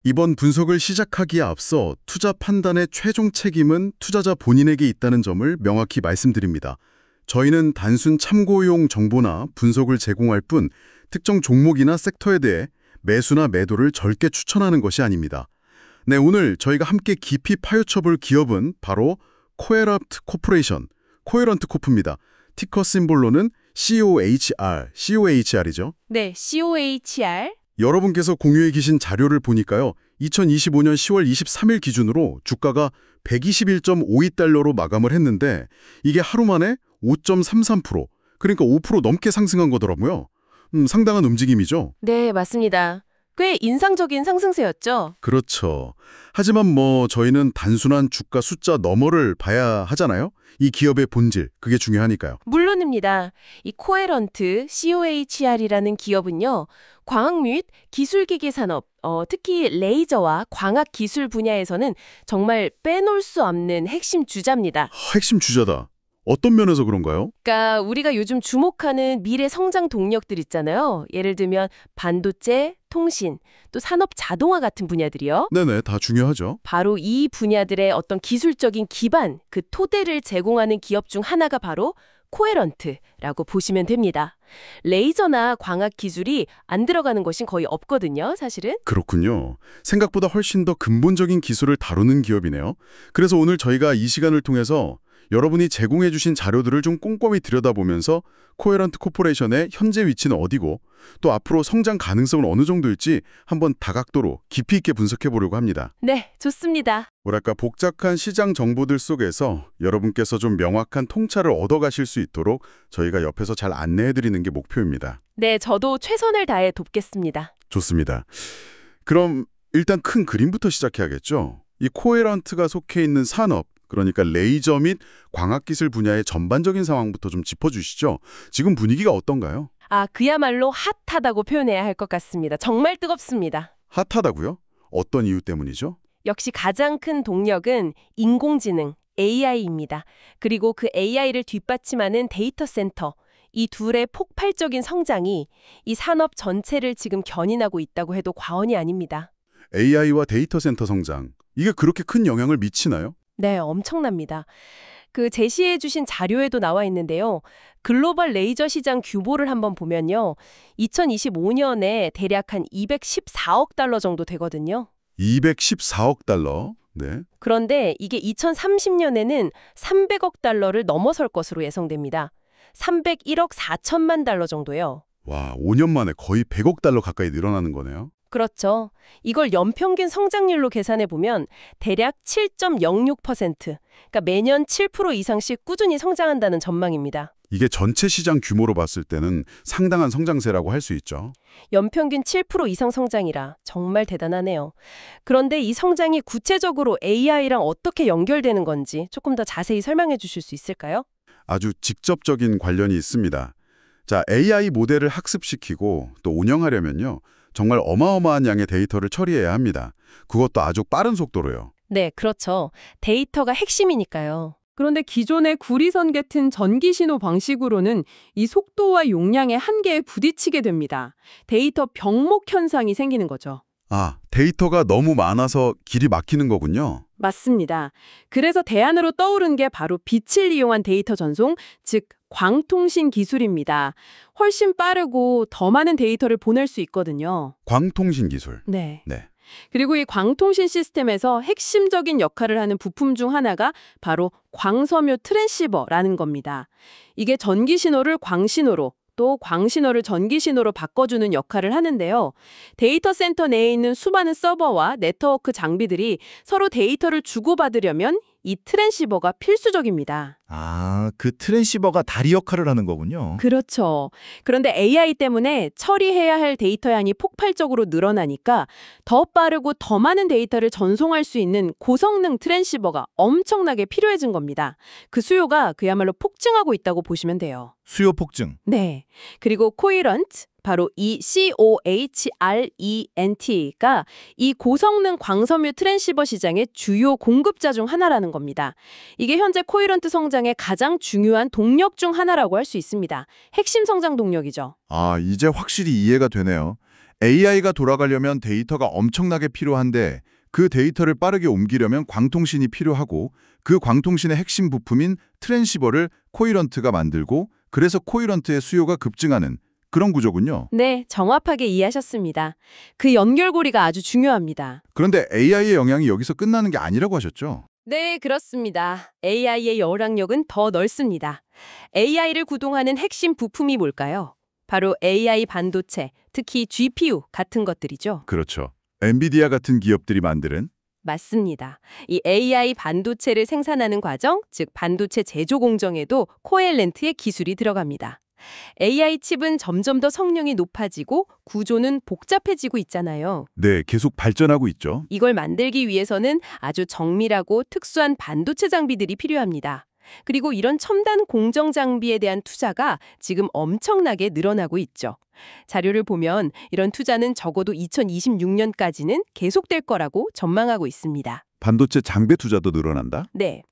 이번 분석을 시작하기에 앞서 투자 판단의 최종 책임은 투자자 본인에게 있다는 점을 명확히 말씀드립니다. 저희는 단순 참고용 정보나 분석을 제공할 뿐 특정 종목이나 섹터에 대해 매수나 매도를 절대 추천하는 것이 아닙니다. 네, 오늘 저희가 함께 깊이 파헤쳐볼 기업은 바로 코헤런트 코퍼레이션, 코헤런트 코프입니다. 티커 심볼로는 COHR이죠. 네, COHR. 여러분께서 공유해 계신 자료를 보니까요. 2025년 10월 23일 기준으로 주가가 121.52달러로 마감을 했는데 이게 하루 만에 5.33%, 그러니까 5% 넘게 상승한 거더라고요. 상당한 움직임이죠. 네, 맞습니다. 꽤 인상적인 상승세였죠. 그렇죠. 하지만 저희는 단순한 주가 숫자 너머를 봐야 하잖아요. 이 기업의 본질, 그게 중요하니까요. 물론입니다. 이 코헤런트 COHR이라는 기업은요. 광학 및 기술기계 산업, 특히 레이저와 광학 기술 분야에서는 정말 빼놓을 수 없는 핵심 주자입니다. 핵심 주자다. 어떤 면에서 그런가요? 그러니까 우리가 요즘 주목하는 미래 성장 동력들 있잖아요. 예를 들면 반도체, 통신, 또 산업 자동화 같은 분야들이요. 네네, 다 중요하죠. 바로 이 분야들의 어떤 기술적인 기반, 그 토대를 제공하는 기업 중 하나가 바로 코헤런트라고 보시면 됩니다. 레이저나 광학 기술이 안 들어가는 것은 거의 없거든요, 사실은. 그렇군요. 생각보다 훨씬 더 근본적인 기술을 다루는 기업이네요. 그래서 오늘 저희가 이 시간을 통해서 여러분이 제공해 주신 자료들을 좀 꼼꼼히 들여다보면서 코헤런트 코퍼레이션의 현재 위치는 어디고 또 앞으로 성장 가능성은 어느 정도일지 한번 다각도로 깊이 있게 분석해 보려고 합니다. 네, 좋습니다. 뭐랄까 복잡한 시장 정보들 속에서 여러분께서 좀 명확한 통찰을 얻어가실 수 있도록 저희가 옆에서 잘 안내해 드리는 게 목표입니다. 네, 저도 최선을 다해 돕겠습니다. 좋습니다. 그럼 일단 큰 그림부터 시작해야겠죠. 이 코헤런트가 속해 있는 산업, 그러니까 레이저 및 광학기술 분야의 전반적인 상황부터 좀 짚어주시죠. 지금 분위기가 어떤가요? 그야말로 핫하다고 표현해야 할 것 같습니다. 정말 뜨겁습니다. 핫하다고요? 어떤 이유 때문이죠? 역시 가장 큰 동력은 인공지능, AI입니다. 그리고 그 AI를 뒷받침하는 데이터 센터, 이 둘의 폭발적인 성장이 이 산업 전체를 지금 견인하고 있다고 해도 과언이 아닙니다. AI와 데이터 센터 성장, 이게 그렇게 큰 영향을 미치나요? 네, 엄청납니다. 그 제시해 주신 자료에도 나와 있는데요. 글로벌 레이저 시장 규모를 한번 보면요. 2025년에 대략 한 214억 달러 정도 되거든요. 214억 달러. 네. 그런데 이게 2030년에는 300억 달러를 넘어설 것으로 예상됩니다. 301억 4천만 달러 정도요. 와, 5년 만에 거의 100억 달러 가까이 늘어나는 거네요. 그렇죠. 이걸 연평균 성장률로 계산해 보면 대략 7.06%, 그러니까 매년 7% 이상씩 꾸준히 성장한다는 전망입니다. 이게 전체 시장 규모로 봤을 때는 상당한 성장세라고 할 수 있죠. 연평균 7% 이상 성장이라 정말 대단하네요. 그런데 이 성장이 구체적으로 AI랑 어떻게 연결되는 건지 조금 더 자세히 설명해 주실 수 있을까요? 아주 직접적인 관련이 있습니다. 자, AI 모델을 학습시키고 또 운영하려면요. 정말 어마어마한 양의 데이터를 처리해야 합니다. 그것도 아주 빠른 속도로요. 네, 그렇죠. 데이터가 핵심이니까요. 그런데 기존의 구리선 같은 전기 신호 방식으로는 이 속도와 용량의 한계에 부딪히게 됩니다. 데이터 병목 현상이 생기는 거죠. 아, 데이터가 너무 많아서 길이 막히는 거군요. 맞습니다. 그래서 대안으로 떠오른 게 바로 빛을 이용한 데이터 전송, 즉 광통신 기술입니다. 훨씬 빠르고 더 많은 데이터를 보낼 수 있거든요. 광통신 기술. 네. 네. 그리고 이 광통신 시스템에서 핵심적인 역할을 하는 부품 중 하나가 바로 광섬유 트랜시버라는 겁니다. 이게 전기 신호를 광신호로 또 광신호를 전기신호로 바꿔주는 역할을 하는데요. 데이터 센터 내에 있는 수많은 서버와 네트워크 장비들이 서로 데이터를 주고받으려면 이 트랜시버가 필수적입니다. 아, 그 트랜시버가 다리 역할을 하는 거군요. 그렇죠. 그런데 AI 때문에 처리해야 할 데이터 양이 폭발적으로 늘어나니까 더 빠르고 더 많은 데이터를 전송할 수 있는 고성능 트랜시버가 엄청나게 필요해진 겁니다. 그 수요가 그야말로 폭증하고 있다고 보시면 돼요. 수요 폭증. 네. 그리고 코헤런트, 바로 이 COHRENT가 이 고성능 광섬유 트랜시버 시장의 주요 공급자 중 하나라는 겁니다. 이게 현재 코헤런트 성장의 가장 중요한 동력 중 하나라고 할 수 있습니다. 핵심 성장 동력이죠. 아, 이제 확실히 이해가 되네요. AI가 돌아가려면 데이터가 엄청나게 필요한데 그 데이터를 빠르게 옮기려면 광통신이 필요하고 그 광통신의 핵심 부품인 트랜시버를 코이런트가 만들고 그래서 코이런트의 수요가 급증하는 그런 구조군요. 네, 정확하게 이해하셨습니다. 그 연결고리가 아주 중요합니다. 그런데 AI의 영향이 여기서 끝나는 게 아니라고 하셨죠? 네, 그렇습니다. AI의 영향력은 더 넓습니다. AI를 구동하는 핵심 부품이 뭘까요? 바로 AI 반도체, 특히 GPU 같은 것들이죠. 그렇죠. 엔비디아 같은 기업들이 만드는 맞습니다. 이 AI 반도체를 생산하는 과정, 즉 반도체 제조 공정에도 코엘렌트의 기술이 들어갑니다. AI 칩은 점점 더 성능이 높아지고 구조는 복잡해지고 있잖아요. 네, 계속 발전하고 있죠. 이걸 만들기 위해서는 아주 정밀하고 특수한 반도체 장비들이 필요합니다. 그리고 이런 첨단 공정 장비에 대한 투자가 지금 엄청나게 늘어나고 있죠. 자료를 보면 이런 투자는 적어도 2026년까지는 계속될 거라고 전망하고 있습니다. 반도체 장비 투자도 늘어난다? 네.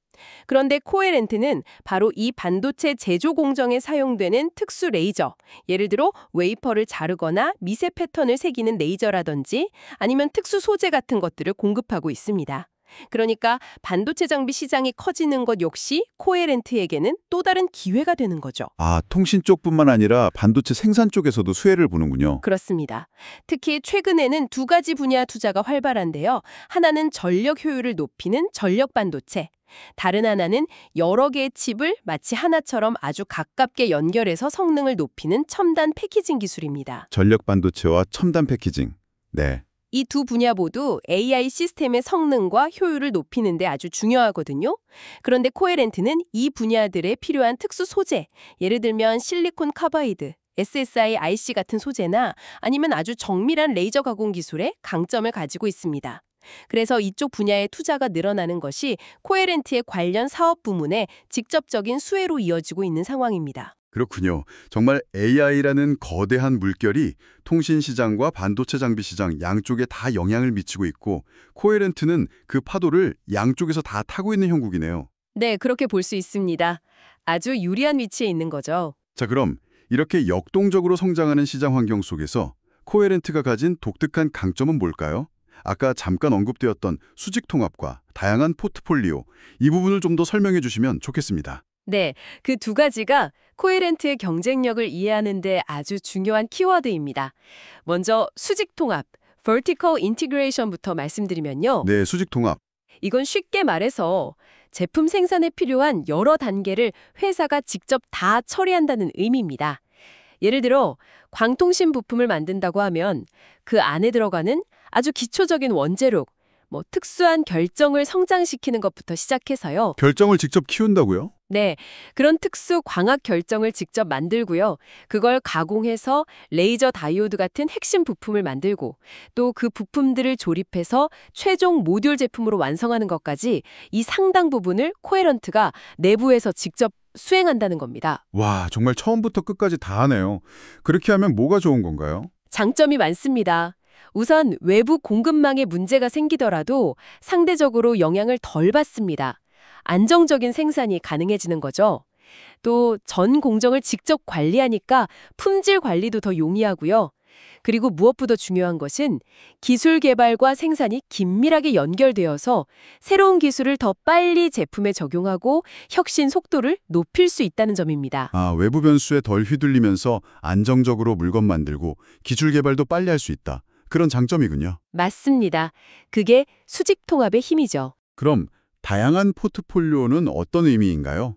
그런데 코에렌트는 바로 이 반도체 제조 공정에 사용되는 특수 레이저, 예를 들어 웨이퍼를 자르거나 미세 패턴을 새기는 레이저라든지 아니면 특수 소재 같은 것들을 공급하고 있습니다. 그러니까 반도체 장비 시장이 커지는 것 역시 코에렌트에게는 또 다른 기회가 되는 거죠. 아, 통신 쪽뿐만 아니라 반도체 생산 쪽에서도 수혜를 보는군요. 그렇습니다. 특히 최근에는 두 가지 분야 투자가 활발한데요. 하나는 전력 효율을 높이는 전력 반도체, 다른 하나는 여러 개의 칩을 마치 하나처럼 아주 가깝게 연결해서 성능을 높이는 첨단 패키징 기술입니다. 전력 반도체와 첨단 패키징. 네. 이 두 분야 모두 AI 시스템의 성능과 효율을 높이는 데 아주 중요하거든요. 그런데 코에렌트는 이 분야들에 필요한 특수 소재, 예를 들면 실리콘 카바이드, SSI IC 같은 소재나 아니면 아주 정밀한 레이저 가공 기술에 강점을 가지고 있습니다. 그래서 이쪽 분야의 투자가 늘어나는 것이 코에렌트의 관련 사업 부문에 직접적인 수혜로 이어지고 있는 상황입니다. 그렇군요. 정말 AI라는 거대한 물결이 통신 시장과 반도체 장비 시장 양쪽에 다 영향을 미치고 있고 코에렌트는 그 파도를 양쪽에서 다 타고 있는 형국이네요. 네, 그렇게 볼 수 있습니다. 아주 유리한 위치에 있는 거죠. 자, 그럼 이렇게 역동적으로 성장하는 시장 환경 속에서 코에렌트가 가진 독특한 강점은 뭘까요? 아까 잠깐 언급되었던 수직 통합과 다양한 포트폴리오, 이 부분을 좀 더 설명해 주시면 좋겠습니다. 네, 그 두 가지가 코에렌트의 경쟁력을 이해하는 데 아주 중요한 키워드입니다. 먼저 수직 통합, vertical integration부터 말씀드리면요. 네, 수직 통합. 이건 쉽게 말해서 제품 생산에 필요한 여러 단계를 회사가 직접 다 처리한다는 의미입니다. 예를 들어 광통신 부품을 만든다고 하면 그 안에 들어가는 아주 기초적인 원재료, 특수한 결정을 성장시키는 것부터 시작해서요. 결정을 직접 키운다고요? 네, 그런 특수 광학 결정을 직접 만들고요. 그걸 가공해서 레이저 다이오드 같은 핵심 부품을 만들고 또 그 부품들을 조립해서 최종 모듈 제품으로 완성하는 것까지 이 상당 부분을 코에런트가 내부에서 직접 수행한다는 겁니다. 와, 정말 처음부터 끝까지 다 하네요. 그렇게 하면 뭐가 좋은 건가요? 장점이 많습니다. 우선 외부 공급망에 문제가 생기더라도 상대적으로 영향을 덜 받습니다. 안정적인 생산이 가능해지는 거죠. 또 전 공정을 직접 관리하니까 품질 관리도 더 용이하고요. 그리고 무엇보다 중요한 것은 기술 개발과 생산이 긴밀하게 연결되어서 새로운 기술을 더 빨리 제품에 적용하고 혁신 속도를 높일 수 있다는 점입니다. 아, 외부 변수에 덜 휘둘리면서 안정적으로 물건 만들고 기술 개발도 빨리 할 수 있다. 그런 장점이군요. 맞습니다. 그게 수직 통합의 힘이죠. 그럼 다양한 포트폴리오는 어떤 의미인가요?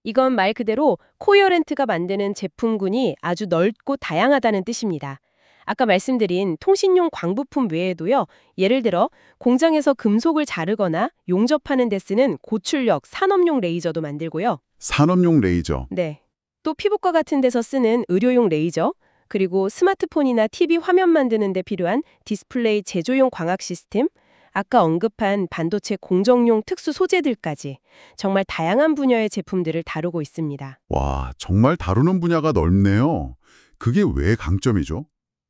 이건 말 그대로 코어렌트가 만드는 제품군이 아주 넓고 다양하다는 뜻입니다. 아까 말씀드린 통신용 광부품 외에도요. 예를 들어 공장에서 금속을 자르거나 용접하는 데 쓰는 고출력 산업용 레이저도 만들고요. 산업용 레이저. 네. 또 피부과 같은 데서 쓰는 의료용 레이저, 그리고 스마트폰이나 TV 화면 만드는 데 필요한 디스플레이 제조용 광학 시스템, 아까 언급한 반도체 공정용 특수 소재들까지 정말 다양한 분야의 제품들을 다루고 있습니다. 와, 정말 다루는 분야가 넓네요. 그게 왜 강점이죠?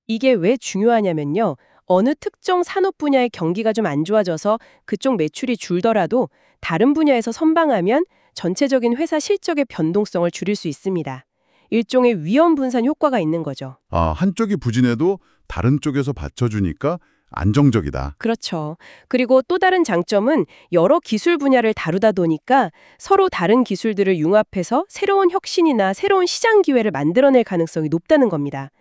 이게 왜 중요하냐면요. 어느 특정 산업 분야의 경기가 좀 안 좋아져서 그쪽 매출이 줄더라도 다른 분야에서 선방하면 전체적인 회사 실적의 변동성을 줄일 수 있습니다. 일종의 위험 분산 효과가 있는 거죠. 아, 한쪽이 부진해도 다른 쪽에서 받쳐주니까 안정적이다. 그렇죠. 그리고 또 다른 장점은 여러 기술 분야를 다루다 보니까 서로 다른 기술들을 융합해서 새로운 혁신이나 새로운 시장 기회를 만들어낼 가능성이 높다는 겁니다.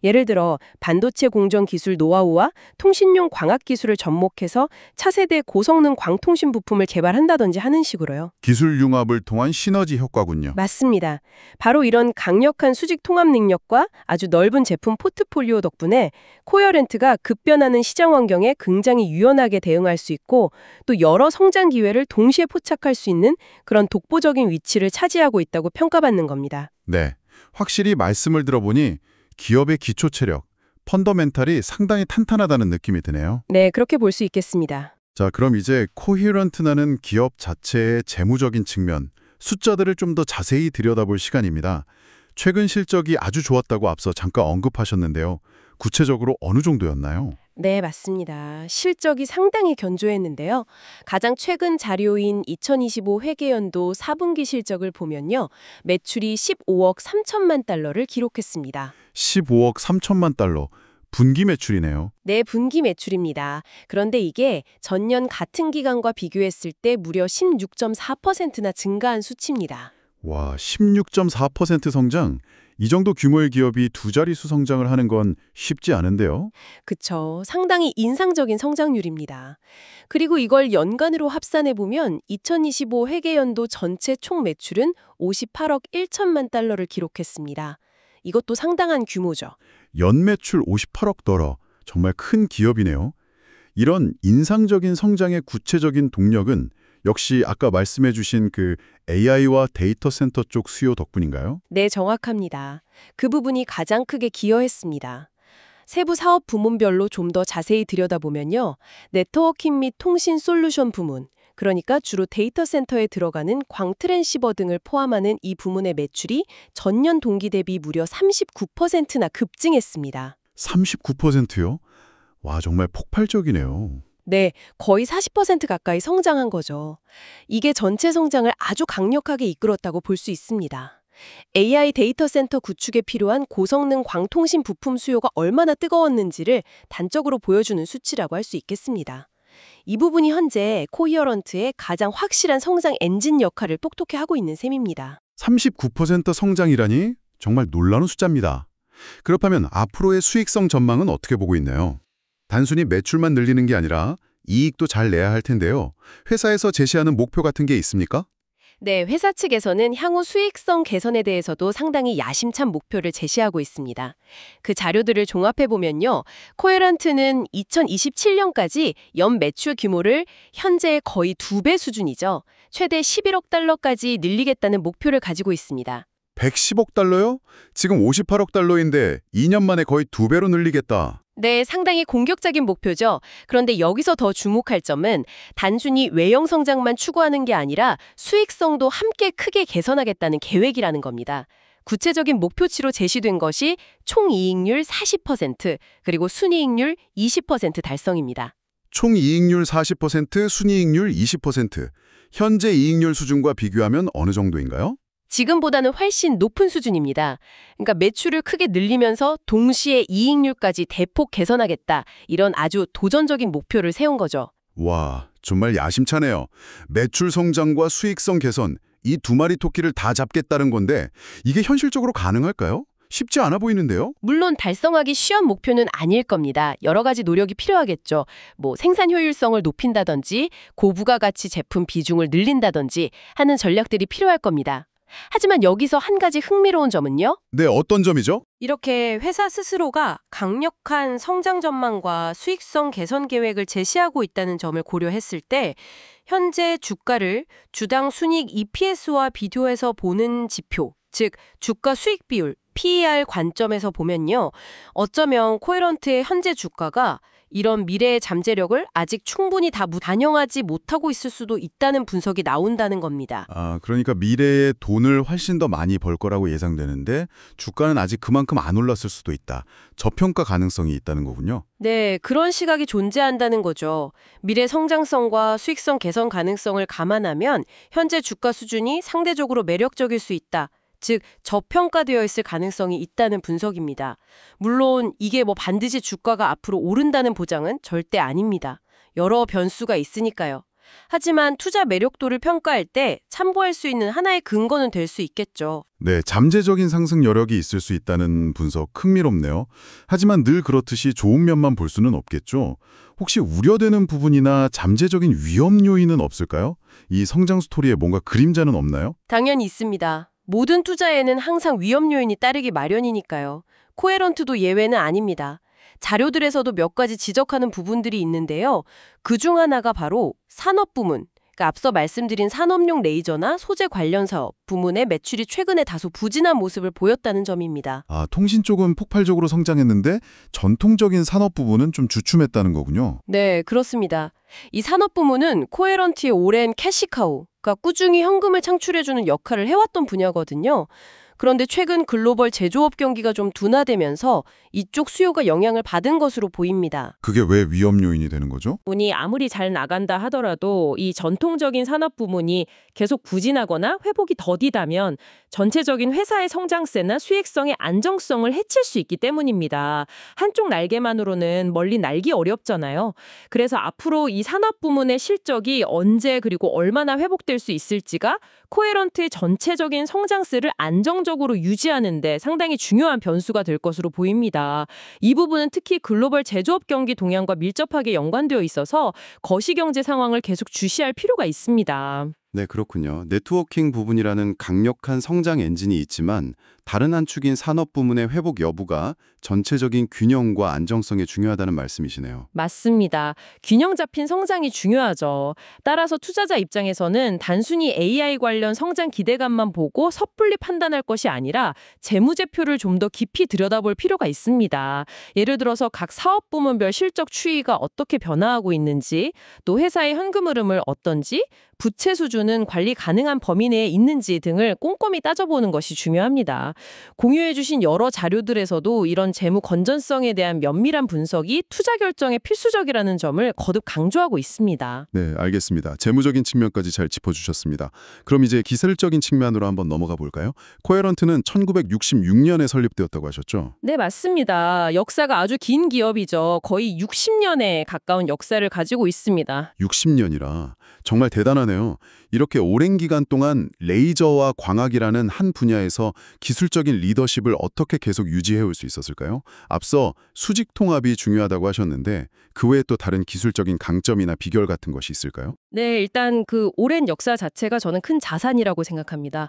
예를 들어 반도체 공정 기술 노하우와 통신용 광학 기술을 접목해서 차세대 고성능 광통신 부품을 개발한다든지 하는 식으로요. 기술 융합을 통한 시너지 효과군요. 맞습니다. 바로 이런 강력한 수직 통합 능력과 아주 넓은 제품 포트폴리오 덕분에 코어런트가 급변하는 시장 환경에 굉장히 유연하게 대응할 수 있고 또 여러 성장 기회를 동시에 포착할 수 있는 그런 독보적인 위치를 차지하고 있다고 평가받는 겁니다. 네, 확실히 말씀을 들어보니 기업의 기초 체력, 펀더멘탈이 상당히 탄탄하다는 느낌이 드네요. 네, 그렇게 볼 수 있겠습니다. 자, 그럼 이제 코히런트라는 기업 자체의 재무적인 측면, 숫자들을 좀 더 자세히 들여다볼 시간입니다. 최근 실적이 아주 좋았다고 앞서 잠깐 언급하셨는데요. 구체적으로 어느 정도였나요? 네, 맞습니다. 실적이 상당히 견조했는데요. 가장 최근 자료인 2025 회계연도 4분기 실적을 보면요. 매출이 15억 3천만 달러를 기록했습니다. 15억 3천만 달러, 분기 매출이네요. 네, 분기 매출입니다. 그런데 이게 전년 같은 기간과 비교했을 때 무려 16.4%나 증가한 수치입니다. 와, 16.4% 성장? 이 정도 규모의 기업이 두 자릿수 성장을 하는 건 쉽지 않은데요. 그쵸. 상당히 인상적인 성장률입니다. 그리고 이걸 연간으로 합산해보면 2025 회계연도 전체 총 매출은 58억 1천만 달러를 기록했습니다. 이것도 상당한 규모죠. 연매출 58억 달러, 정말 큰 기업이네요. 이런 인상적인 성장의 구체적인 동력은 역시 아까 말씀해 주신 그 AI와 데이터 센터 쪽 수요 덕분인가요? 네, 정확합니다. 그 부분이 가장 크게 기여했습니다. 세부 사업 부문별로 좀 더 자세히 들여다보면요. 네트워킹 및 통신 솔루션 부문, 그러니까 주로 데이터 센터에 들어가는 광트랜시버 등을 포함하는 이 부문의 매출이 전년 동기 대비 무려 39%나 급증했습니다. 39%요? 와, 정말 폭발적이네요. 네, 거의 40% 가까이 성장한 거죠. 이게 전체 성장을 아주 강력하게 이끌었다고 볼 수 있습니다. AI 데이터 센터 구축에 필요한 고성능 광통신 부품 수요가 얼마나 뜨거웠는지를 단적으로 보여주는 수치라고 할 수 있겠습니다. 이 부분이 현재 코히어런트의 가장 확실한 성장 엔진 역할을 똑똑히 하고 있는 셈입니다. 39% 성장이라니 정말 놀라운 숫자입니다. 그렇다면 앞으로의 수익성 전망은 어떻게 보고 있나요? 단순히 매출만 늘리는 게 아니라 이익도 잘 내야 할 텐데요. 회사에서 제시하는 목표 같은 게 있습니까? 네, 회사 측에서는 향후 수익성 개선에 대해서도 상당히 야심찬 목표를 제시하고 있습니다. 그 자료들을 종합해보면요. 코헤런트는 2027년까지 연 매출 규모를 현재의 거의 2배 수준이죠. 최대 11억 달러까지 늘리겠다는 목표를 가지고 있습니다. 110억 달러요? 지금 58억 달러인데 2년 만에 거의 2배로 늘리겠다. 네, 상당히 공격적인 목표죠. 그런데 여기서 더 주목할 점은 단순히 외형 성장만 추구하는 게 아니라 수익성도 함께 크게 개선하겠다는 계획이라는 겁니다. 구체적인 목표치로 제시된 것이 총 이익률 40%, 그리고 순이익률 20% 달성입니다. 총 이익률 40%, 순이익률 20%. 현재 이익률 수준과 비교하면 어느 정도인가요? 지금보다는 훨씬 높은 수준입니다. 그러니까 매출을 크게 늘리면서 동시에 이익률까지 대폭 개선하겠다. 이런 아주 도전적인 목표를 세운 거죠. 와, 정말 야심차네요. 매출 성장과 수익성 개선, 이 두 마리 토끼를 다 잡겠다는 건데 이게 현실적으로 가능할까요? 쉽지 않아 보이는데요? 물론 달성하기 쉬운 목표는 아닐 겁니다. 여러 가지 노력이 필요하겠죠. 생산 효율성을 높인다든지 고부가가치 제품 비중을 늘린다든지 하는 전략들이 필요할 겁니다. 하지만 여기서 한 가지 흥미로운 점은요. 네, 어떤 점이죠? 이렇게 회사 스스로가 강력한 성장 전망과 수익성 개선 계획을 제시하고 있다는 점을 고려했을 때 현재 주가를 주당 순이익 EPS와 비교해서 보는 지표, 즉 주가 수익 비율, PER 관점에서 보면요. 어쩌면 코헤런트의 현재 주가가 이런 미래의 잠재력을 아직 충분히 다 반영하지 못하고 있을 수도 있다는 분석이 나온다는 겁니다. 아, 그러니까 미래에 돈을 훨씬 더 많이 벌 거라고 예상되는데 주가는 아직 그만큼 안 올랐을 수도 있다. 저평가 가능성이 있다는 거군요. 네, 그런 시각이 존재한다는 거죠. 미래 성장성과 수익성 개선 가능성을 감안하면 현재 주가 수준이 상대적으로 매력적일 수 있다. 즉 저평가되어 있을 가능성이 있다는 분석입니다. 물론 이게 반드시 주가가 앞으로 오른다는 보장은 절대 아닙니다. 여러 변수가 있으니까요. 하지만 투자 매력도를 평가할 때 참고할 수 있는 하나의 근거는 될 수 있겠죠. 네, 잠재적인 상승 여력이 있을 수 있다는 분석 흥미롭네요. 하지만 늘 그렇듯이 좋은 면만 볼 수는 없겠죠. 혹시 우려되는 부분이나 잠재적인 위험 요인은 없을까요? 이 성장 스토리에 뭔가 그림자는 없나요? 당연히 있습니다. 모든 투자에는 항상 위험 요인이 따르기 마련이니까요. 코에런트도 예외는 아닙니다. 자료들에서도 몇 가지 지적하는 부분들이 있는데요. 그중 하나가 바로 산업 부문, 그러니까 앞서 말씀드린 산업용 레이저나 소재 관련 사업 부문의 매출이 최근에 다소 부진한 모습을 보였다는 점입니다. 아, 통신 쪽은 폭발적으로 성장했는데 전통적인 산업 부분은 좀 주춤했다는 거군요. 네, 그렇습니다. 이 산업 부문은 코에런트의 오랜 캐시카우, 그러니까 꾸준히 현금을 창출해주는 역할을 해왔던 분야거든요. 그런데 최근 글로벌 제조업 경기가 좀 둔화되면서 이쪽 수요가 영향을 받은 것으로 보입니다. 그게 왜 위험 요인이 되는 거죠? 부분이 아무리 잘 나간다 하더라도 이 전통적인 산업 부문이 계속 부진하거나 회복이 더디다면 전체적인 회사의 성장세나 수익성의 안정성을 해칠 수 있기 때문입니다. 한쪽 날개만으로는 멀리 날기 어렵잖아요. 그래서 앞으로 이 산업 부문의 실적이 언제 그리고 얼마나 회복될 수 있을지가 코에런트의 전체적인 성장세를 안정적으로 유지하는 데 상당히 중요한 변수가 될 것으로 보입니다. 이 부분은 특히 글로벌 제조업 경기 동향과 밀접하게 연관되어 있어서 거시경제 상황을 계속 주시할 필요가 있습니다. 네, 그렇군요. 네트워킹 부분이라는 강력한 성장 엔진이 있지만 다른 한 축인 산업 부문의 회복 여부가 전체적인 균형과 안정성에 중요하다는 말씀이시네요. 맞습니다. 균형 잡힌 성장이 중요하죠. 따라서 투자자 입장에서는 단순히 AI 관련 성장 기대감만 보고 섣불리 판단할 것이 아니라 재무제표를 좀 더 깊이 들여다볼 필요가 있습니다. 예를 들어서 각 사업 부문별 실적 추이가 어떻게 변화하고 있는지, 또 회사의 현금 흐름을 어떤지, 부채 수준은 관리 가능한 범위 내에 있는지 등을 꼼꼼히 따져보는 것이 중요합니다. 공유해주신 여러 자료들에서도 이런 재무 건전성에 대한 면밀한 분석이 투자 결정에 필수적이라는 점을 거듭 강조하고 있습니다. 네, 알겠습니다. 재무적인 측면까지 잘 짚어주셨습니다. 그럼 이제 기술적인 측면으로 한번 넘어가 볼까요? 코에런트는 1966년에 설립되었다고 하셨죠? 네, 맞습니다. 역사가 아주 긴 기업이죠. 거의 60년에 가까운 역사를 가지고 있습니다. 60년이라 정말 대단하네요. 이렇게 오랜 기간 동안 레이저와 광학이라는 한 분야에서 기술적인 리더십을 어떻게 계속 유지해올 수 있었을까요? 앞서 수직 통합이 중요하다고 하셨는데 그 외에 또 다른 기술적인 강점이나 비결 같은 것이 있을까요? 네, 일단 그 오랜 역사 자체가 저는 큰 자산이라고 생각합니다.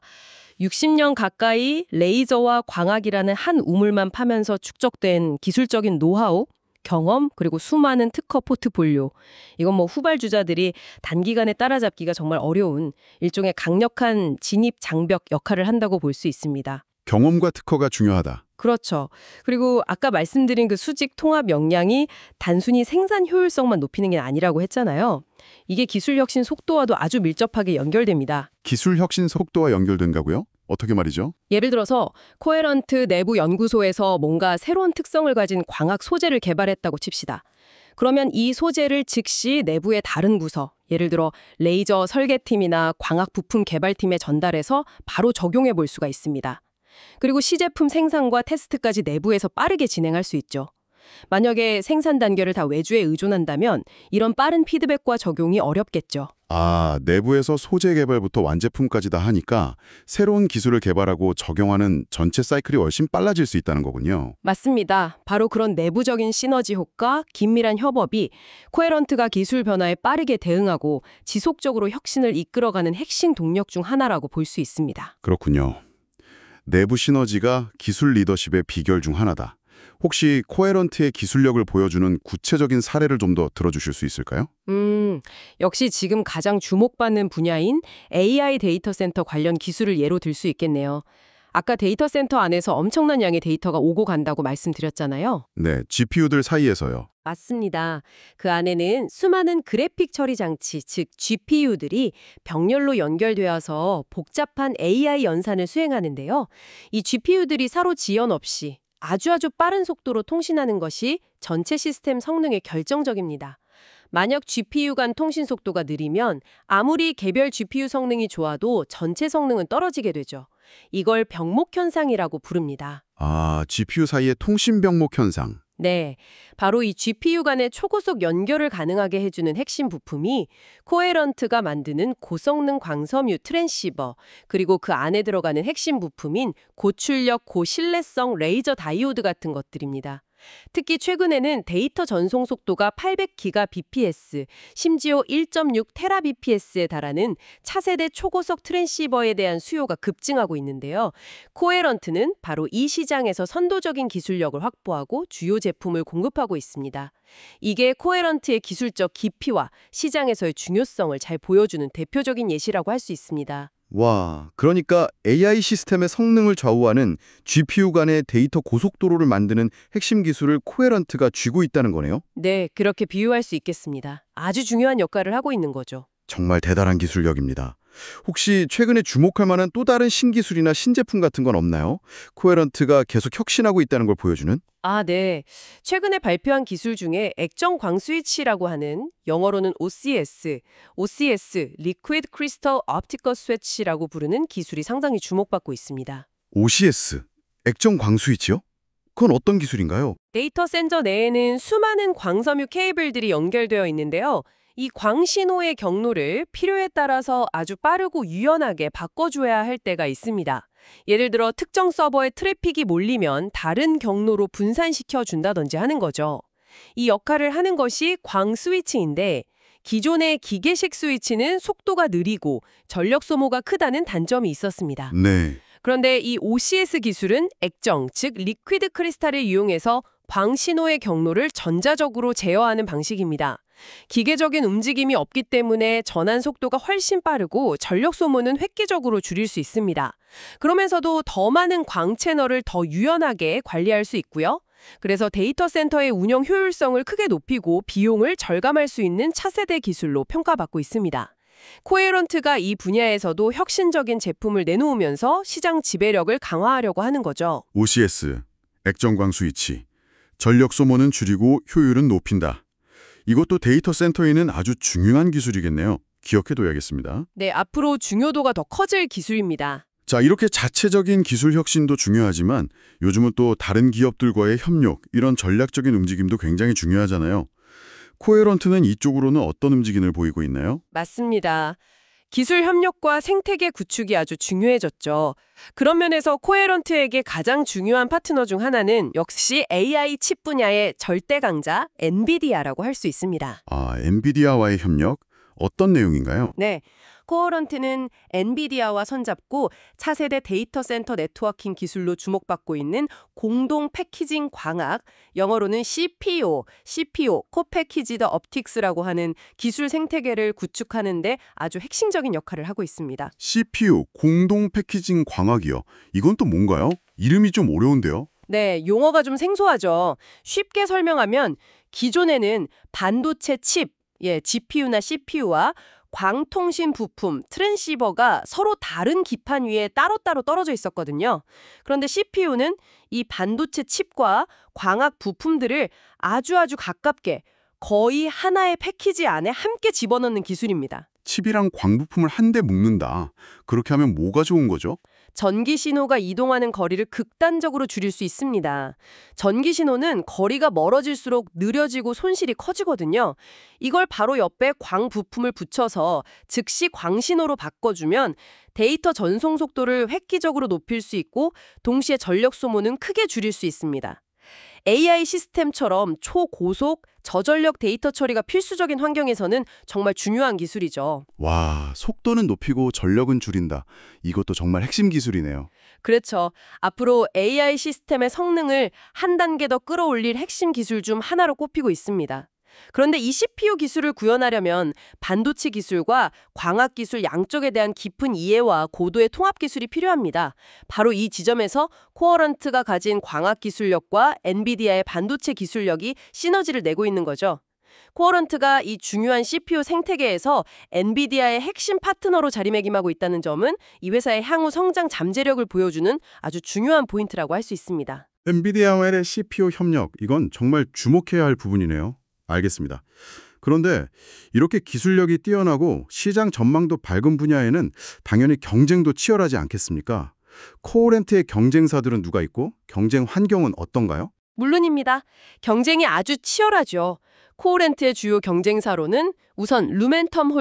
60년 가까이 레이저와 광학이라는 한 우물만 파면서 축적된 기술적인 노하우, 경험, 그리고 수많은 특허 포트폴리오. 이건 후발주자들이 단기간에 따라잡기가 정말 어려운 일종의 강력한 진입 장벽 역할을 한다고 볼 수 있습니다. 경험과 특허가 중요하다. 그렇죠. 그리고 아까 말씀드린 그 수직 통합 역량이 단순히 생산 효율성만 높이는 게 아니라고 했잖아요. 이게 기술 혁신 속도와도 아주 밀접하게 연결됩니다. 기술 혁신 속도와 연결된다고요? 어떻게 말이죠? 예를 들어서 코에런트 내부 연구소에서 뭔가 새로운 특성을 가진 광학 소재를 개발했다고 칩시다. 그러면 이 소재를 즉시 내부의 다른 부서, 예를 들어 레이저 설계팀이나 광학 부품 개발팀에 전달해서 바로 적용해 볼 수가 있습니다. 그리고 시제품 생산과 테스트까지 내부에서 빠르게 진행할 수 있죠. 만약에 생산 단계를 다 외주에 의존한다면 이런 빠른 피드백과 적용이 어렵겠죠. 아, 내부에서 소재 개발부터 완제품까지 다 하니까 새로운 기술을 개발하고 적용하는 전체 사이클이 훨씬 빨라질 수 있다는 거군요. 맞습니다. 바로 그런 내부적인 시너지 효과, 긴밀한 협업이 코에런트가 기술 변화에 빠르게 대응하고 지속적으로 혁신을 이끌어가는 핵심 동력 중 하나라고 볼 수 있습니다. 그렇군요. 내부 시너지가 기술 리더십의 비결 중 하나다. 혹시 코에런트의 기술력을 보여주는 구체적인 사례를 좀 더 들어주실 수 있을까요? 역시 지금 가장 주목받는 분야인 AI 데이터 센터 관련 기술을 예로 들 수 있겠네요. 아까 데이터 센터 안에서 엄청난 양의 데이터가 오고 간다고 말씀드렸잖아요. 네, GPU들 사이에서요. 맞습니다. 그 안에는 수많은 그래픽 처리 장치, 즉 GPU들이 병렬로 연결되어서 복잡한 AI 연산을 수행하는데요. 이 GPU들이 서로 지연 없이 아주 빠른 속도로 통신하는 것이 전체 시스템 성능에 결정적입니다. 만약 GPU 간 통신 속도가 느리면 아무리 개별 GPU 성능이 좋아도 전체 성능은 떨어지게 되죠. 이걸 병목 현상이라고 부릅니다. 아, GPU 사이의 통신 병목 현상. 네, 바로 이 GPU 간의 초고속 연결을 가능하게 해주는 핵심 부품이 코헤런트가 만드는 고성능 광섬유 트랜시버, 그리고 그 안에 들어가는 핵심 부품인 고출력 고신뢰성 레이저 다이오드 같은 것들입니다. 특히 최근에는 데이터 전송 속도가 800GBps, 심지어 1.6TBps에 달하는 차세대 초고속 트랜시버에 대한 수요가 급증하고 있는데요. 코헤런트는 바로 이 시장에서 선도적인 기술력을 확보하고 주요 제품을 공급하고 있습니다. 이게 코헤런트의 기술적 깊이와 시장에서의 중요성을 잘 보여주는 대표적인 예시라고 할 수 있습니다. 와, 그러니까 AI 시스템의 성능을 좌우하는 GPU 간의 데이터 고속도로를 만드는 핵심 기술을 코헤런트가 쥐고 있다는 거네요. 네, 그렇게 비유할 수 있겠습니다. 아주 중요한 역할을 하고 있는 거죠. 정말 대단한 기술력입니다. 혹시 최근에 주목할 만한 또 다른 신기술이나 신제품 같은 건 없나요? 코헤런트가 계속 혁신하고 있다는 걸 보여주는? 아, 네. 최근에 발표한 기술 중에 액정 광스위치라고 하는 영어로는 OCS, Liquid Crystal Optical Switch라고 부르는 기술이 상당히 주목받고 있습니다. OCS, 액정 광스위치요? 그건 어떤 기술인가요? 데이터 센터 내에는 수많은 광섬유 케이블들이 연결되어 있는데요. 이 광신호의 경로를 필요에 따라서 아주 빠르고 유연하게 바꿔줘야 할 때가 있습니다. 예를 들어 특정 서버에 트래픽이 몰리면 다른 경로로 분산시켜 준다든지 하는 거죠. 이 역할을 하는 것이 광 스위치인데 기존의 기계식 스위치는 속도가 느리고 전력 소모가 크다는 단점이 있었습니다. 네. 그런데 이 OCS 기술은 액정, 즉 리퀴드 크리스탈을 이용해서 광신호의 경로를 전자적으로 제어하는 방식입니다. 기계적인 움직임이 없기 때문에 전환 속도가 훨씬 빠르고 전력 소모는 획기적으로 줄일 수 있습니다. 그러면서도 더 많은 광 채널을 더 유연하게 관리할 수 있고요. 그래서 데이터 센터의 운영 효율성을 크게 높이고 비용을 절감할 수 있는 차세대 기술로 평가받고 있습니다. 코헤런트가 이 분야에서도 혁신적인 제품을 내놓으면서 시장 지배력을 강화하려고 하는 거죠. OCS, 액정 광스위치. 전력 소모는 줄이고 효율은 높인다. 이것도 데이터 센터에는 아주 중요한 기술이겠네요. 기억해둬야겠습니다. 네, 앞으로 중요도가 더 커질 기술입니다. 자, 이렇게 자체적인 기술 혁신도 중요하지만 요즘은 또 다른 기업들과의 협력, 이런 전략적인 움직임도 굉장히 중요하잖아요. 코헤런트는 이쪽으로는 어떤 움직임을 보이고 있나요? 맞습니다. 기술 협력과 생태계 구축이 아주 중요해졌죠. 그런 면에서 코헤런트에게 가장 중요한 파트너 중 하나는 역시 AI 칩 분야의 절대 강자 엔비디아라고 할 수 있습니다. 아, 엔비디아와의 협력? 어떤 내용인가요? 네. 코헤런트는 엔비디아와 손잡고 차세대 데이터 센터 네트워킹 기술로 주목받고 있는 공동 패키징 광학, 영어로는 CPO, 코패키지드 옵틱스라고 하는 기술 생태계를 구축하는 데 아주 핵심적인 역할을 하고 있습니다. CPU, 공동 패키징 광학이요. 이건 또 뭔가요? 이름이 좀 어려운데요. 네, 용어가 좀 생소하죠. 쉽게 설명하면 기존에는 반도체 칩, GPU나 CPU와 광통신 부품, 트랜시버가 서로 다른 기판 위에 따로따로 떨어져 있었거든요. 그런데 CPU는 이 반도체 칩과 광학 부품들을 아주 가깝게 거의 하나의 패키지 안에 함께 집어넣는 기술입니다. 칩이랑 광부품을 한데 묶는다. 그렇게 하면 뭐가 좋은 거죠? 전기 신호가 이동하는 거리를 극단적으로 줄일 수 있습니다. 전기 신호는 거리가 멀어질수록 느려지고 손실이 커지거든요. 이걸 바로 옆에 광 부품을 붙여서 즉시 광 신호로 바꿔주면 데이터 전송 속도를 획기적으로 높일 수 있고 동시에 전력 소모는 크게 줄일 수 있습니다. AI 시스템처럼 초고속, 저전력 데이터 처리가 필수적인 환경에서는 정말 중요한 기술이죠. 와, 속도는 높이고 전력은 줄인다. 이것도 정말 핵심 기술이네요. 그렇죠. 앞으로 AI 시스템의 성능을 한 단계 더 끌어올릴 핵심 기술 중 하나로 꼽히고 있습니다. 그런데 이 CPU 기술을 구현하려면 반도체 기술과 광학 기술 양쪽에 대한 깊은 이해와 고도의 통합 기술이 필요합니다. 바로 이 지점에서 코헤런트가 가진 광학 기술력과 엔비디아의 반도체 기술력이 시너지를 내고 있는 거죠. 코헤런트가 이 중요한 CPU 생태계에서 엔비디아의 핵심 파트너로 자리매김하고 있다는 점은 이 회사의 향후 성장 잠재력을 보여주는 아주 중요한 포인트라고 할 수 있습니다. 엔비디아와의 CPU 협력, 이건 정말 주목해야 할 부분이네요. 알겠습니다. 그런데 이렇게 기술력이 뛰어나고 시장 전망도 밝은 분야에는 당연히 경쟁도 치열하지 않겠습니까? 코오렌트의 경쟁사들은 누가 있고 경쟁 환경은 어떤가요? 물론입니다. 경쟁이 아주 치열하죠. 코오렌트의 주요 경쟁사로는 우선 루멘텀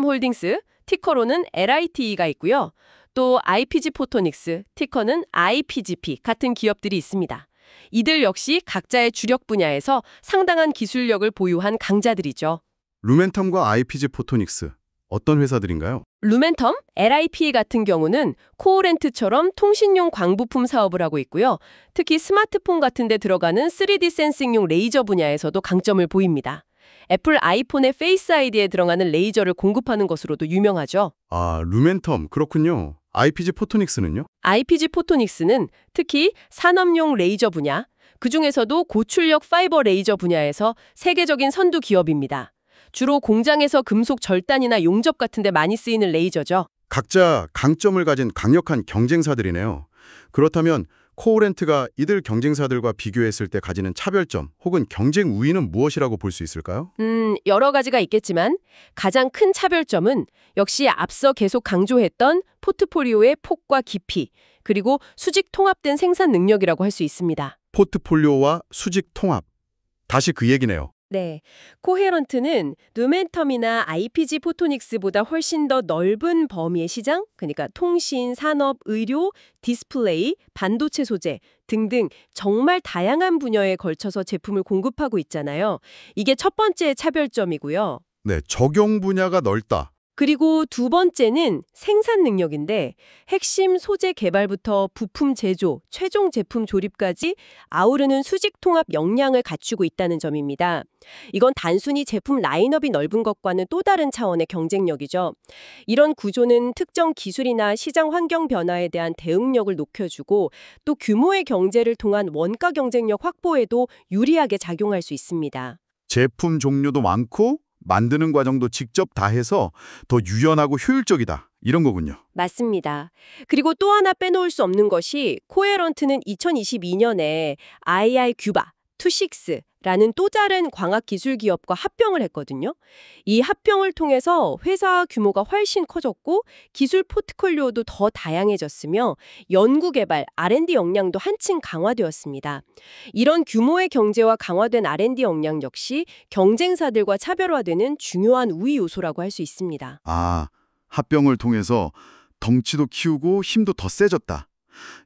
홀딩스, 티커로는 LITE가 있고요. 또 IPG 포토닉스, 티커는 IPGP 같은 기업들이 있습니다. 이들 역시 각자의 주력 분야에서 상당한 기술력을 보유한 강자들이죠. 루멘텀과 IPG 포토닉스, 어떤 회사들인가요? 루멘텀, LIPE 같은 경우는 코오렌트처럼 통신용 광부품 사업을 하고 있고요. 특히 스마트폰 같은 데 들어가는 3D 센싱용 레이저 분야에서도 강점을 보입니다. 애플 아이폰의 페이스 아이디에 들어가는 레이저를 공급하는 것으로도 유명하죠. 아, 루멘텀, 그렇군요. IPG 포토닉스는요? IPG 포토닉스는 특히 산업용 레이저 분야, 그중에서도 고출력 파이버 레이저 분야에서 세계적인 선두 기업입니다. 주로 공장에서 금속 절단이나 용접 같은 데 많이 쓰이는 레이저죠. 각자 강점을 가진 강력한 경쟁사들이네요. 그렇다면 코오렌트가 이들 경쟁사들과 비교했을 때 가지는 차별점 혹은 경쟁 우위는 무엇이라고 볼 수 있을까요? 여러 가지가 있겠지만 가장 큰 차별점은 역시 앞서 계속 강조했던 포트폴리오의 폭과 깊이, 그리고 수직 통합된 생산 능력이라고 할 수 있습니다. 포트폴리오와 수직 통합. 다시 그 얘기네요. 네, 코헤런트는 루멘텀이나 IPG 포토닉스보다 훨씬 더 넓은 범위의 시장, 그러니까 통신, 산업, 의료, 디스플레이, 반도체 소재 등등 정말 다양한 분야에 걸쳐서 제품을 공급하고 있잖아요. 이게 첫 번째 차별점이고요. 네, 적용 분야가 넓다. 그리고 두 번째는 생산 능력인데 핵심 소재 개발부터 부품 제조, 최종 제품 조립까지 아우르는 수직 통합 역량을 갖추고 있다는 점입니다. 이건 단순히 제품 라인업이 넓은 것과는 또 다른 차원의 경쟁력이죠. 이런 구조는 특정 기술이나 시장 환경 변화에 대한 대응력을 높여주고 또 규모의 경제를 통한 원가 경쟁력 확보에도 유리하게 작용할 수 있습니다. 제품 종류도 많고 만드는 과정도 직접 다 해서 더 유연하고 효율적이다. 이런 거군요. 맞습니다. 그리고 또 하나 빼놓을 수 없는 것이 코헤런트는 2022년에 II 큐바, 투식스라는 또 다른 광학 기술 기업과 합병을 했거든요. 이 합병을 통해서 회사 규모가 훨씬 커졌고 기술 포트폴리오도 더 다양해졌으며 연구개발, R&D 역량도 한층 강화되었습니다. 이런 규모의 경제와 강화된 R&D 역량 역시 경쟁사들과 차별화되는 중요한 우위 요소라고 할 수 있습니다. 아, 합병을 통해서 덩치도 키우고 힘도 더 세졌다.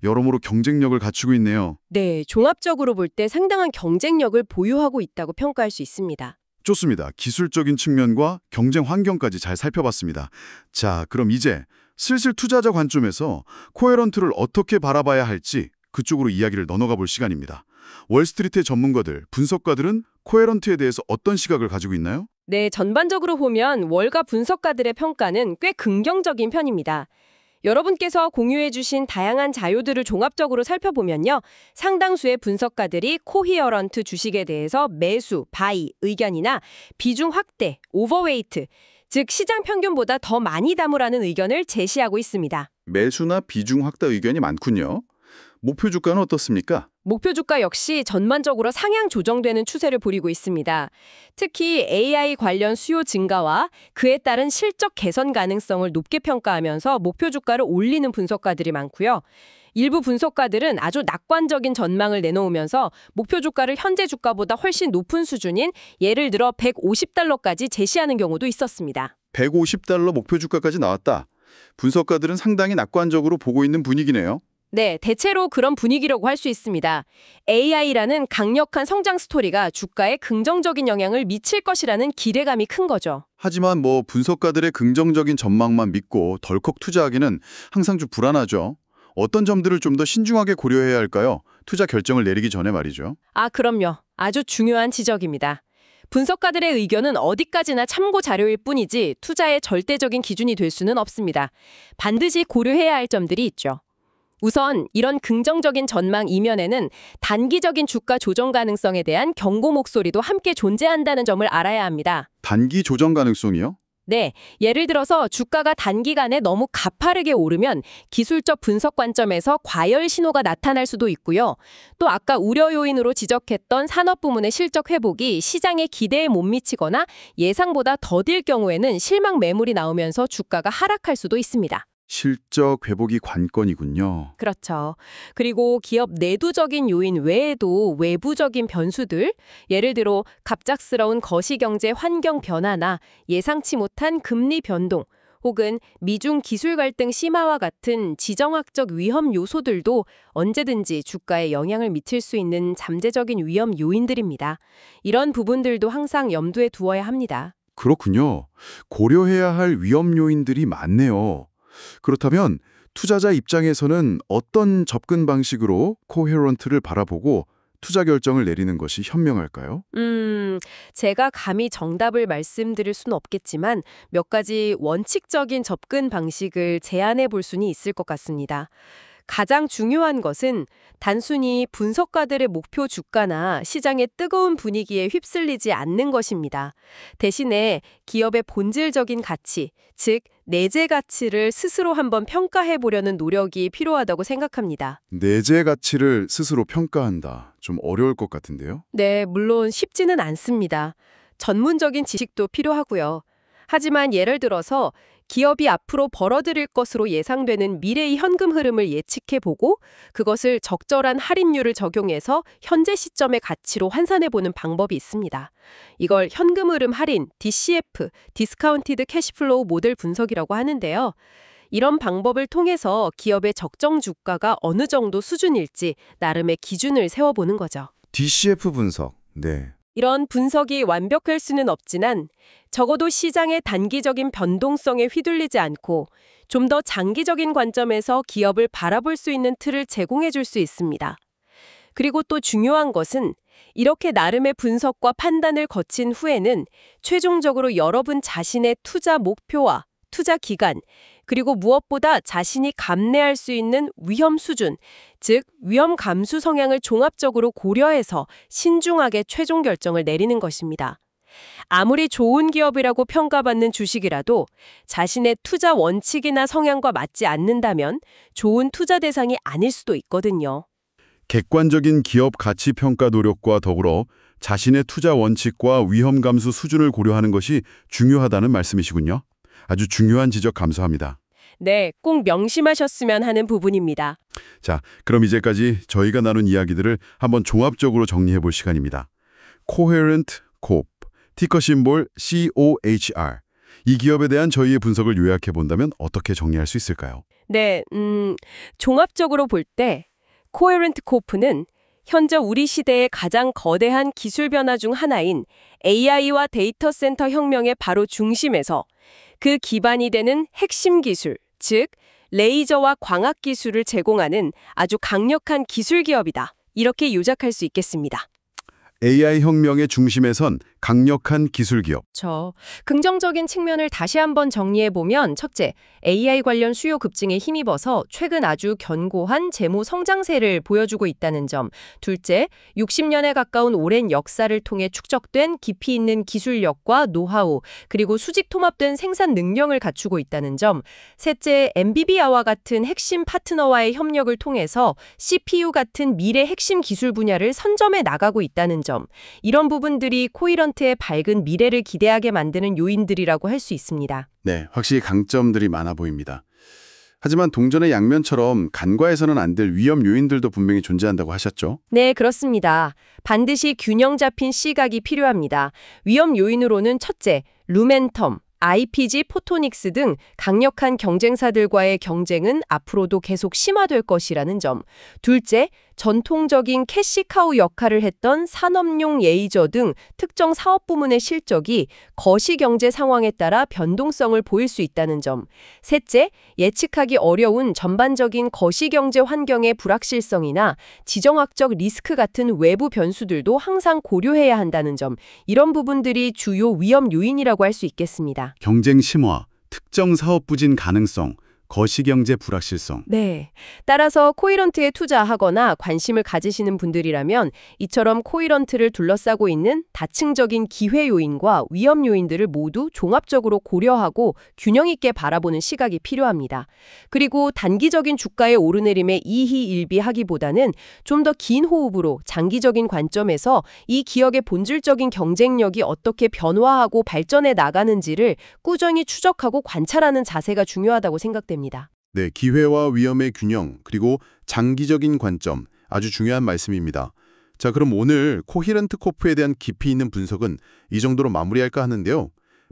여러모로 경쟁력을 갖추고 있네요. 네, 종합적으로 볼 때 상당한 경쟁력을 보유하고 있다고 평가할 수 있습니다. 좋습니다. 기술적인 측면과 경쟁 환경까지 잘 살펴봤습니다. 자, 그럼 이제 슬슬 투자자 관점에서 코헤런트를 어떻게 바라봐야 할지 그쪽으로 이야기를 나눠가 볼 시간입니다. 월스트리트의 전문가들, 분석가들은 코헤런트에 대해서 어떤 시각을 가지고 있나요? 네, 전반적으로 보면 월가 분석가들의 평가는 꽤 긍정적인 편입니다. 여러분께서 공유해주신 다양한 자료들을 종합적으로 살펴보면요. 상당수의 분석가들이 코히어런트 주식에 대해서 매수, 바이, 의견이나 비중 확대, 오버웨이트, 즉 시장 평균보다 더 많이 담으라는 의견을 제시하고 있습니다. 매수나 비중 확대 의견이 많군요. 목표 주가는 어떻습니까? 목표 주가 역시 전반적으로 상향 조정되는 추세를 보이고 있습니다. 특히 AI 관련 수요 증가와 그에 따른 실적 개선 가능성을 높게 평가하면서 목표 주가를 올리는 분석가들이 많고요. 일부 분석가들은 아주 낙관적인 전망을 내놓으면서 목표 주가를 현재 주가보다 훨씬 높은 수준인 예를 들어 $150까지 제시하는 경우도 있었습니다. $150 목표 주가까지 나왔다. 분석가들은 상당히 낙관적으로 보고 있는 분위기네요. 네, 대체로 그런 분위기라고 할 수 있습니다. AI라는 강력한 성장 스토리가 주가에 긍정적인 영향을 미칠 것이라는 기대감이 큰 거죠. 하지만 분석가들의 긍정적인 전망만 믿고 덜컥 투자하기는 항상 좀 불안하죠. 어떤 점들을 좀 더 신중하게 고려해야 할까요? 투자 결정을 내리기 전에 말이죠. 아, 그럼요. 아주 중요한 지적입니다. 분석가들의 의견은 어디까지나 참고 자료일 뿐이지 투자의 절대적인 기준이 될 수는 없습니다. 반드시 고려해야 할 점들이 있죠. 우선 이런 긍정적인 전망 이면에는 단기적인 주가 조정 가능성에 대한 경고 목소리도 함께 존재한다는 점을 알아야 합니다. 단기 조정 가능성이요? 네, 예를 들어서 주가가 단기간에 너무 가파르게 오르면 기술적 분석 관점에서 과열 신호가 나타날 수도 있고요. 또 아까 우려 요인으로 지적했던 산업 부문의 실적 회복이 시장의 기대에 못 미치거나 예상보다 더딜 경우에는 실망 매물이 나오면서 주가가 하락할 수도 있습니다. 실적 회복이 관건이군요. 그렇죠. 그리고 기업 내부적인 요인 외에도 외부적인 변수들, 예를 들어 갑작스러운 거시경제 환경 변화나 예상치 못한 금리 변동, 혹은 미중 기술 갈등 심화와 같은 지정학적 위험 요소들도 언제든지 주가에 영향을 미칠 수 있는 잠재적인 위험 요인들입니다. 이런 부분들도 항상 염두에 두어야 합니다. 그렇군요. 고려해야 할 위험 요인들이 많네요. 그렇다면 투자자 입장에서는 어떤 접근 방식으로 코헤런트를 바라보고 투자 결정을 내리는 것이 현명할까요? 제가 감히 정답을 말씀드릴 수는 없겠지만 몇 가지 원칙적인 접근 방식을 제안해 볼 수는 있을 것 같습니다. 가장 중요한 것은 단순히 분석가들의 목표 주가나 시장의 뜨거운 분위기에 휩쓸리지 않는 것입니다. 대신에 기업의 본질적인 가치, 즉 내재 가치를 스스로 한번 평가해 보려는 노력이 필요하다고 생각합니다. 내재 가치를 스스로 평가한다. 좀 어려울 것 같은데요? 네, 물론 쉽지는 않습니다. 전문적인 지식도 필요하고요. 하지만 예를 들어서 기업이 앞으로 벌어들일 것으로 예상되는 미래의 현금 흐름을 예측해보고 그것을 적절한 할인율을 적용해서 현재 시점의 가치로 환산해보는 방법이 있습니다. 이걸 현금 흐름 할인, DCF, 디스카운티드 캐시플로우 모델 분석이라고 하는데요. 이런 방법을 통해서 기업의 적정 주가가 어느 정도 수준일지 나름의 기준을 세워보는 거죠. DCF 분석. 네. 이런 분석이 완벽할 수는 없지만 적어도 시장의 단기적인 변동성에 휘둘리지 않고 좀 더 장기적인 관점에서 기업을 바라볼 수 있는 틀을 제공해 줄 수 있습니다. 그리고 또 중요한 것은 이렇게 나름의 분석과 판단을 거친 후에는 최종적으로 여러분 자신의 투자 목표와 투자 기간, 그리고 무엇보다 자신이 감내할 수 있는 위험 수준, 즉 위험 감수 성향을 종합적으로 고려해서 신중하게 최종 결정을 내리는 것입니다. 아무리 좋은 기업이라고 평가받는 주식이라도 자신의 투자 원칙이나 성향과 맞지 않는다면 좋은 투자 대상이 아닐 수도 있거든요. 객관적인 기업 가치 평가 노력과 더불어 자신의 투자 원칙과 위험 감수 수준을 고려하는 것이 중요하다는 말씀이시군요. 아주 중요한 지적 감사합니다. 네, 꼭 명심하셨으면 하는 부분입니다. 자, 그럼 이제까지 저희가 나눈 이야기들을 한번 종합적으로 정리해 볼 시간입니다. Coherent Corp, 티커 심볼 COHR. 이 기업에 대한 저희의 분석을 요약해 본다면 어떻게 정리할 수 있을까요? 네, 종합적으로 볼 때 코헤런트 코프는 현재 우리 시대의 가장 거대한 기술 변화 중 하나인 AI와 데이터 센터 혁명의 바로 중심에서 그 기반이 되는 핵심 기술, 즉 레이저와 광학 기술을 제공하는 아주 강력한 기술 기업이다. 이렇게 요약할 수 있겠습니다. AI 혁명의 중심에선 강력한 기술 기업. 긍정적인 측면을 다시 한번 정리해보면 첫째, AI 관련 수요 급증에 힘입어서 최근 아주 견고한 재무 성장세를 보여주고 있다는 점. 둘째, 60년에 가까운 오랜 역사를 통해 축적된 깊이 있는 기술력과 노하우, 그리고 수직 통합된 생산 능력을 갖추고 있다는 점. 셋째, 엔비디아와 같은 핵심 파트너와의 협력을 통해서 CPU 같은 미래 핵심 기술 분야를 선점해 나가고 있다는 점. 이런 부분들이 코히런트의 밝은 미래를 기대하게 만드는 요인들이라고 할 수 있습니다. 네, 확실히 강점들이 많아 보입니다. 하지만 동전의 양면처럼 간과해서는 안 될 위험 요인들도 분명히 존재한다고 하셨죠? 네, 그렇습니다. 반드시 균형 잡힌 시각이 필요합니다. 위험 요인으로는 첫째, 루멘텀, IPG 포토닉스 등 강력한 경쟁사들과의 경쟁은 앞으로도 계속 심화될 것이라는 점. 둘째, 전통적인 캐시카우 역할을 했던 산업용 레이저 등 특정 사업 부문의 실적이 거시경제 상황에 따라 변동성을 보일 수 있다는 점. 셋째, 예측하기 어려운 전반적인 거시경제 환경의 불확실성이나 지정학적 리스크 같은 외부 변수들도 항상 고려해야 한다는 점. 이런 부분들이 주요 위험 요인이라고 할 수 있겠습니다. 경쟁 심화, 특정 사업 부진 가능성, 거시경제 불확실성. 네. 따라서 코히런트에 투자하거나 관심을 가지시는 분들이라면 이처럼 코히런트를 둘러싸고 있는 다층적인 기회 요인과 위험 요인들을 모두 종합적으로 고려하고 균형 있게 바라보는 시각이 필요합니다. 그리고 단기적인 주가의 오르내림에 이희일비하기보다는 좀 더 긴 호흡으로 장기적인 관점에서 이 기업의 본질적인 경쟁력이 어떻게 변화하고 발전해 나가는지를 꾸준히 추적하고 관찰하는 자세가 중요하다고 생각됩니다. 네, 기회와 위험의 균형, 그리고 장기적인 관점, 아주 중요한 말씀입니다. 자, 그럼 오늘 코히런트 코프에 대한 깊이 있는 분석은 이 정도로 마무리할까 하는데요.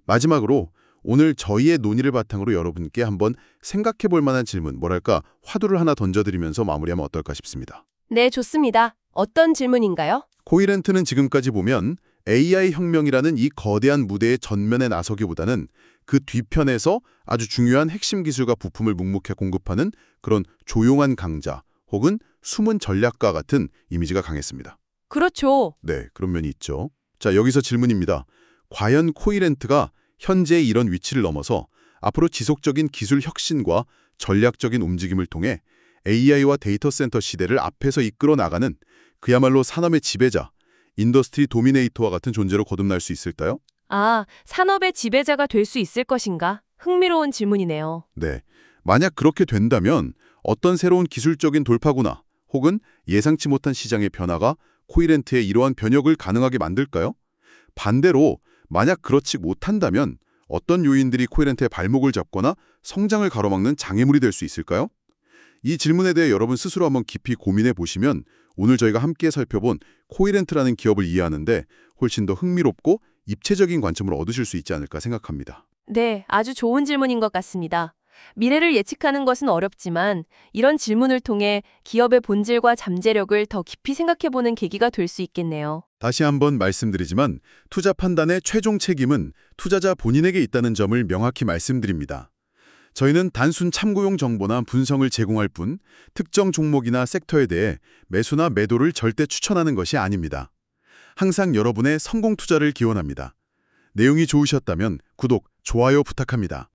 마지막으로 오늘 저희의 논의를 바탕으로 여러분께 한번 생각해 볼 만한 질문, 뭐랄까 화두를 하나 던져드리면서 마무리하면 어떨까 싶습니다. 네, 좋습니다. 어떤 질문인가요? 코히런트는 지금까지 보면 AI 혁명이라는 이 거대한 무대의 전면에 나서기보다는 그 뒤편에서 아주 중요한 핵심 기술과 부품을 묵묵히 공급하는 그런 조용한 강자 혹은 숨은 전략가 같은 이미지가 강했습니다. 그렇죠. 네, 그런 면이 있죠. 자, 여기서 질문입니다. 과연 코히런트가 현재의 이런 위치를 넘어서 앞으로 지속적인 기술 혁신과 전략적인 움직임을 통해 AI와 데이터 센터 시대를 앞에서 이끌어 나가는 그야말로 산업의 지배자, 인더스트리 도미네이터와 같은 존재로 거듭날 수 있을까요? 아, 산업의 지배자가 될 수 있을 것인가? 흥미로운 질문이네요. 네. 만약 그렇게 된다면 어떤 새로운 기술적인 돌파구나 혹은 예상치 못한 시장의 변화가 코히런트의 이러한 변혁을 가능하게 만들까요? 반대로 만약 그렇지 못한다면 어떤 요인들이 코히런트의 발목을 잡거나 성장을 가로막는 장애물이 될 수 있을까요? 이 질문에 대해 여러분 스스로 한번 깊이 고민해 보시면 오늘 저희가 함께 살펴본 코히런트라는 기업을 이해하는데 훨씬 더 흥미롭고 입체적인 관점을 얻으실 수 있지 않을까 생각합니다. 네, 아주 좋은 질문인 것 같습니다. 미래를 예측하는 것은 어렵지만 이런 질문을 통해 기업의 본질과 잠재력을 더 깊이 생각해보는 계기가 될 수 있겠네요. 다시 한번 말씀드리지만 투자 판단의 최종 책임은 투자자 본인에게 있다는 점을 명확히 말씀드립니다. 저희는 단순 참고용 정보나 분석을 제공할 뿐 특정 종목이나 섹터에 대해 매수나 매도를 절대 추천하는 것이 아닙니다. 항상 여러분의 성공 투자를 기원합니다. 내용이 좋으셨다면 구독, 좋아요 부탁합니다.